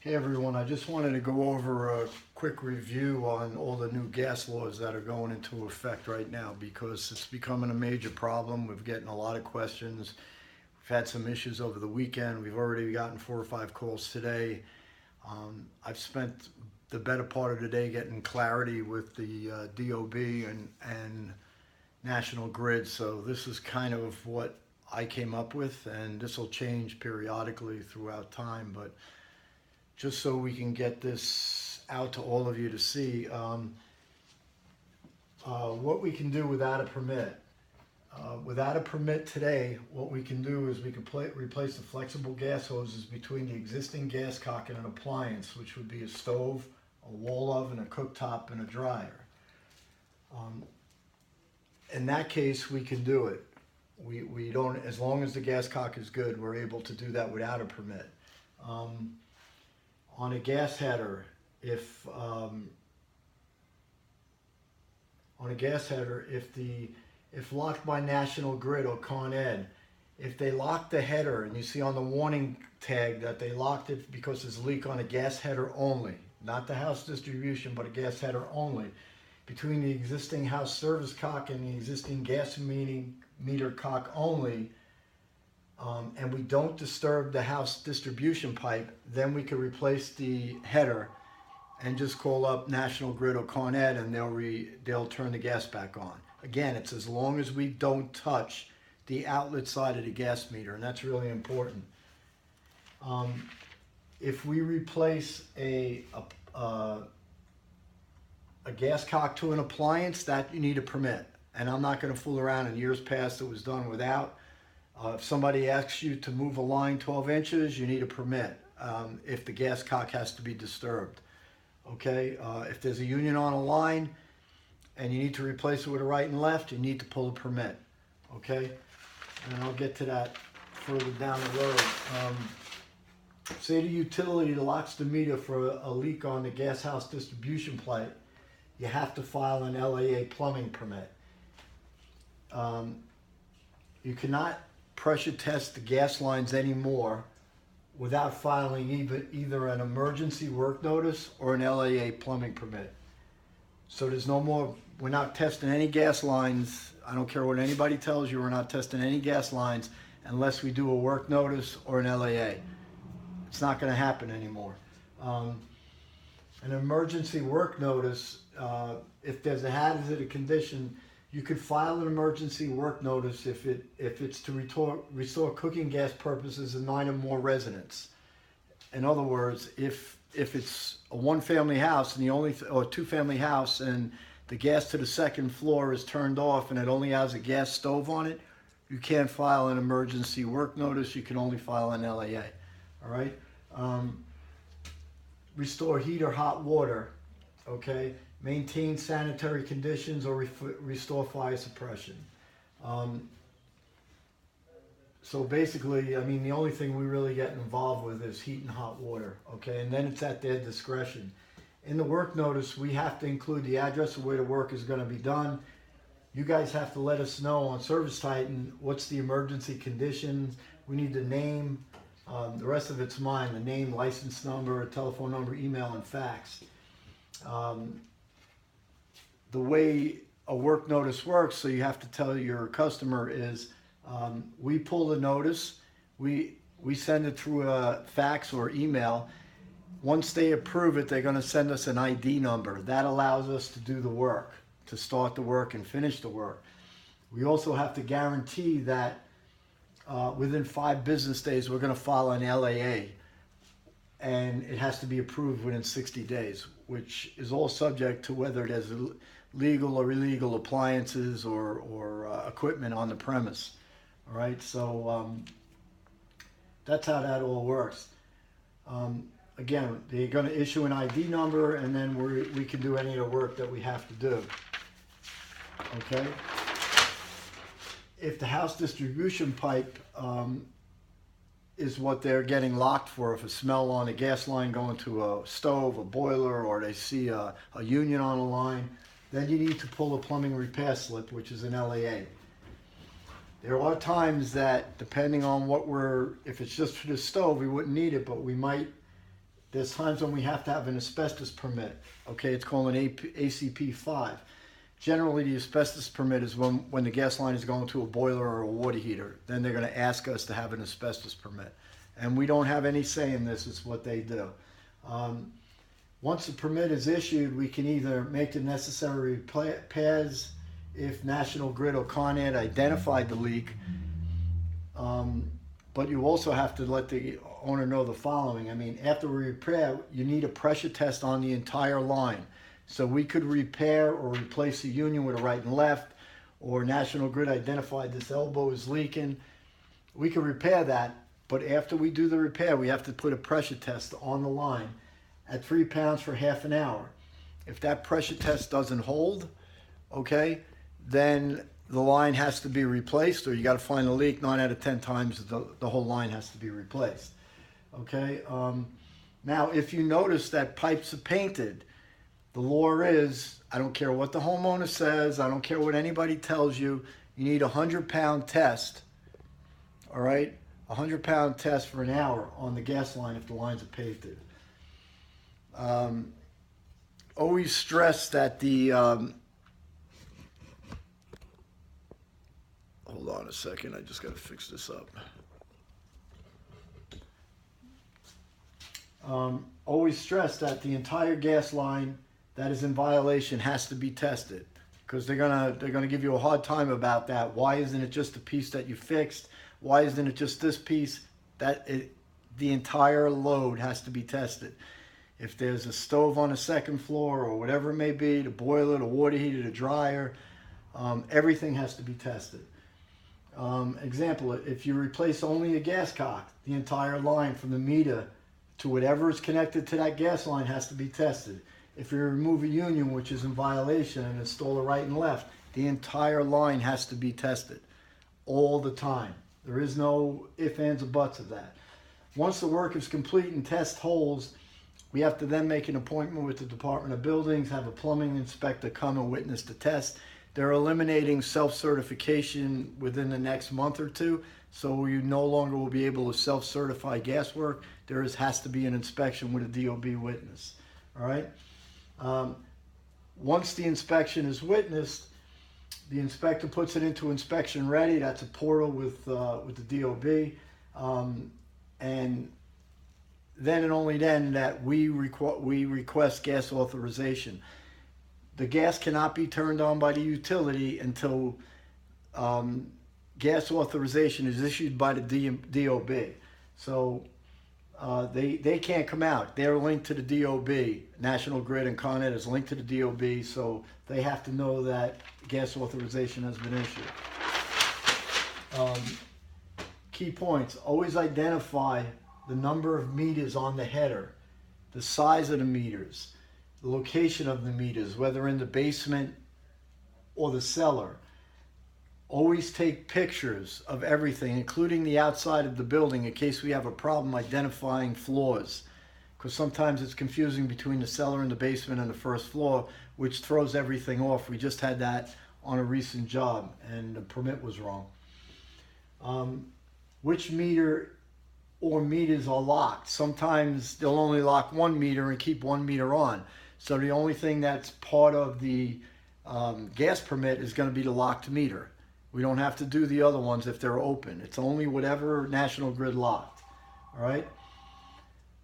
Hey everyone, I just wanted to go over a quick review on all the new gas laws that are going into effect right now because it's becoming a major problem. We're getting a lot of questions. We've had some issues over the weekend. We've already gotten 4 or 5 calls today. I've spent the better part of the day getting clarity with the DOB and National Grid. So this is kind of what I came up with, and this will change periodically throughout time. But just so we can get this out to all of you to see what we can do without a permit. Without a permit today, what we can do is we can replace the flexible gas hoses between the existing gas cock and an appliance, which would be a stove, a wall oven, a cooktop, and a dryer. In that case, we can do it. We don't, as long as the gas cock is good, we're able to do that without a permit. On a gas header, if locked by National Grid or Con Ed, if they lock the header and you see on the warning tag that they locked it because there's a leak on a gas header only, not the house distribution, but a gas header only, between the existing house service cock and the existing gas meter cock only, and we don't disturb the house distribution pipe, then we can replace the header and just call up National Grid or Con Ed and they'll turn the gas back on. Again, it's as long as we don't touch the outlet side of the gas meter, and that's really important. If we replace a gas cock to an appliance, that you need a permit. And I'm not going to fool around. In years past, it was done without. If somebody asks you to move a line 12 inches, you need a permit if the gas cock has to be disturbed. Okay, if there's a union on a line and you need to replace it with a right and left, you need to pull a permit. Okay, and I'll get to that further down the road. Say the utility locks the meter for a leak on the gas house distribution pipe, you have to file an LAA plumbing permit. You cannot pressure test the gas lines anymore without filing either an emergency work notice or an LAA plumbing permit. So there's no more, we're not testing any gas lines. I don't care what anybody tells you, we're not testing any gas lines unless we do a work notice or an LAA. It's not going to happen anymore. An emergency work notice, if there's a hazardous condition, you could file an emergency work notice if it's to restore cooking gas purposes in 9 or more residents. In other words, if it's a one-family house and or two-family house and the gas to the second floor is turned off and it only has a gas stove on it, you can't file an emergency work notice. You can only file an LAA. All right. Restore heat or hot water. Okay. Maintain sanitary conditions or restore fire suppression. So basically, I mean, the only thing we really get involved with is heat and hot water, okay? And then it's at their discretion. In the work notice, we have to include the address of where the work is going to be done. You guys have to let us know on Service Titan what's the emergency conditions. We need the name. The rest of it's mine, the name, license number, telephone number, email, and fax. The way a work notice works, so you have to tell your customer is, we pull the notice, we send it through a fax or email. Once they approve it, they're going to send us an ID number. That allows us to do the work, to start the work and finish the work. We also have to guarantee that within 5 business days, we're going to file an LAA. And it has to be approved within 60 days, which is all subject to whether there's legal or illegal appliances or equipment on the premise. All right, so that's how that all works. Again, they're going to issue an ID number, and then we can do any of the work that we have to do. Okay. If the house distribution pipe is what they're getting locked for, if a smell on a gas line going to a stove, a boiler, or they see a union on a line, then you need to pull a plumbing repair slip, which is an LAA. There are times that, depending on if it's just for the stove, we wouldn't need it, but we might there's times when we have to have an asbestos permit. Okay, it's called an ACP 5. Generally, the asbestos permit is when the gas line is going to a boiler or a water heater. Then they're going to ask us to have an asbestos permit. And we don't have any say in this, it's what they do. Once the permit is issued, we can either make the necessary repairs if National Grid or Con Ed identified the leak. But you also have to let the owner know the following. I mean, after we repair, you need a pressure test on the entire line. So we could repair or replace the union with a right and left, or National Grid identified this elbow is leaking. We can repair that, but after we do the repair, we have to put a pressure test on the line at 3 pounds for half an hour. If that pressure test doesn't hold, okay, then the line has to be replaced, or you got to find a leak. 9 out of 10 times the whole line has to be replaced. Okay. Now, if you notice that pipes are painted, the law is, I don't care what the homeowner says, I don't care what anybody tells you, you need a 100-pound test. All right, a 100-pound test for an hour on the gas line if the lines are painted. Always stress that the hold on a second, I just got to fix this up. Always stress that the entire gas line that is in violation has to be tested, because they're gonna give you a hard time about that. Why isn't it just the piece that you fixed? Why isn't it just this piece? The entire load has to be tested. If there's a stove on the second floor or whatever it may be, the boiler, the water heater, the dryer, everything has to be tested. Example, if you replace only a gas cock, the entire line from the meter to whatever is connected to that gas line has to be tested. If you remove a union which is in violation and install a right and left, the entire line has to be tested all the time. There is no ifs, ands, or buts of that. Once the work is complete and test holds, we have to then make an appointment with the Department of Buildings, have a plumbing inspector come and witness the test. They're eliminating self-certification within the next month or two, so you no longer will be able to self-certify gas work. There has to be an inspection with a DOB witness. All right. Once the inspection is witnessed, the inspector puts it into inspection ready. That's a portal with the DOB, and then and only then that we request gas authorization. The gas cannot be turned on by the utility until gas authorization is issued by the DOB. So they can't come out. They're linked to the DOB. National Grid and Con Ed is linked to the DOB, so they have to know that gas authorization has been issued. Key points: always identify the number of meters on the header, the size of the meters, the location of the meters, whether in the basement or the cellar. Always take pictures of everything, including the outside of the building, in case we have a problem identifying floors. Because sometimes it's confusing between the cellar and the basement and the first floor, which throws everything off. We just had that on a recent job, and the permit was wrong. Which meter or meters are locked? Sometimes they'll only lock one meter and keep one meter on. So the only thing that's part of the gas permit is going to be the locked meter. We don't have to do the other ones if they're open. It's only whatever National Grid locked. All right?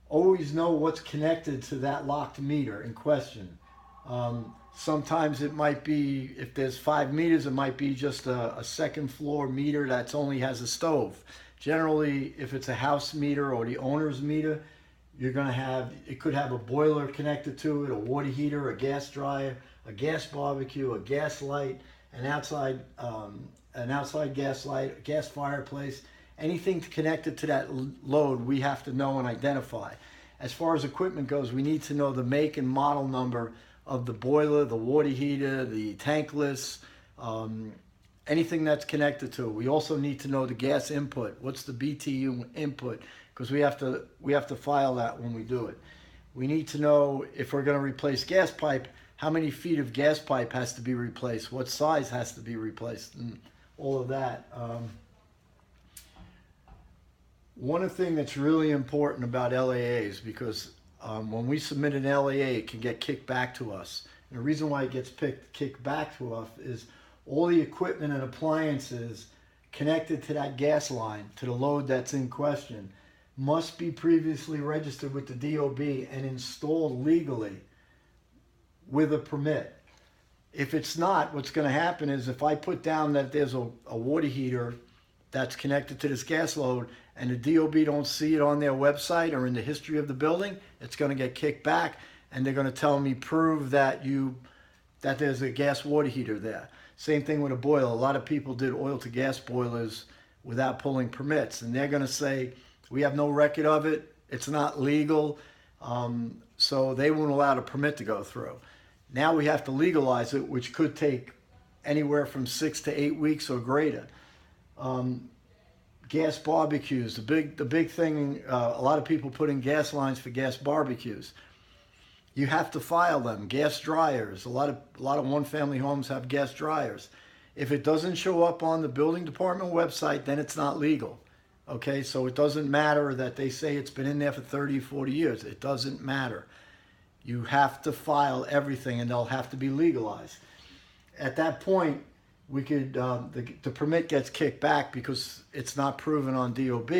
Always know what's connected to that locked meter in question. Sometimes it might be, if there's 5 meters, it might be just a second floor meter that only has a stove. Generally, if it's a house meter or the owner's meter, you're going to have, it could have a boiler connected to it, a water heater, a gas dryer, a gas barbecue, a gas light, an outside gas light, a gas fireplace. Anything connected to that load, we have to know and identify. As far as equipment goes, we need to know the make and model number of the boiler, the water heater, the tankless, anything that's connected to it. We also need to know the gas input. What's the BTU input? Because we have to file that when we do it. We need to know, if we're going to replace gas pipe, how many feet of gas pipe has to be replaced, what size has to be replaced, and all of that. One thing that's really important about LAAs, because When we submit an LAA, it can get kicked back to us. And the reason why it gets kicked back to us is all the equipment and appliances connected to that gas line, to the load that's in question, must be previously registered with the DOB and installed legally with a permit. If it's not, what's going to happen is if I put down that there's a water heater that's connected to this gas load and the DOB don't see it on their website or in the history of the building, it's going to get kicked back and they're going to tell me prove that there's a gas water heater there. Same thing with a boiler. A lot of people did oil to gas boilers without pulling permits, and they're going to say we have no record of it, it's not legal, so they won't allow the permit to go through. Now we have to legalize it, which could take anywhere from 6 to 8 weeks or greater. Gas barbecues, the big thing, a lot of people put in gas lines for gas barbecues. You have to file them. Gas dryers, a lot of one-family homes have gas dryers. If it doesn't show up on the building department website, then it's not legal. Okay, so it doesn't matter that they say it's been in there for 30, 40 years. It doesn't matter. You have to file everything and they'll have to be legalized. At that point, we could the permit gets kicked back because it's not proven on DOB.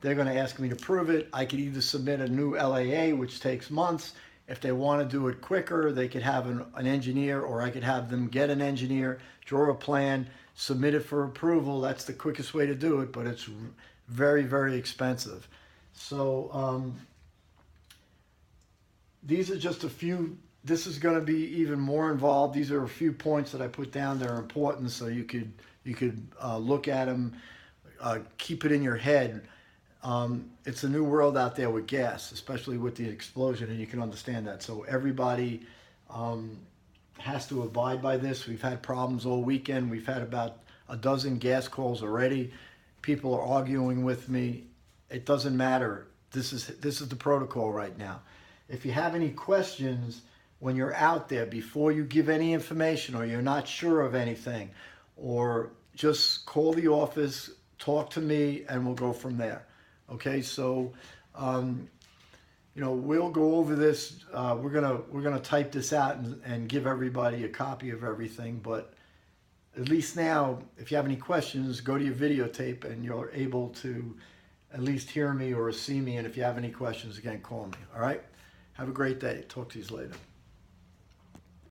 They're going to ask me to prove it. I could either submit a new LAA, which takes months. If they want to do it quicker, they could have an engineer, or I could have them get an engineer, draw a plan, submit it for approval. That's the quickest way to do it, but it's very, very expensive. So these are just a few. This is going to be even more involved. These are a few points that I put down that are important, so you could look at them, keep it in your head. It's a new world out there with gas, especially with the explosion, and you can understand that. So everybody has to abide by this. We've had problems all weekend. We've had about a dozen gas calls already. People are arguing with me. It doesn't matter. This is the protocol right now. If you have any questions when you're out there, before you give any information, or you're not sure of anything, or just call the office, talk to me, and we'll go from there. Okay, so we'll go over this. We're gonna type this out and give everybody a copy of everything. But at least now, if you have any questions, go to your videotape and you're able to at least hear me or see me. And if you have any questions, again, call me. All right. Have a great day. Talk to you later.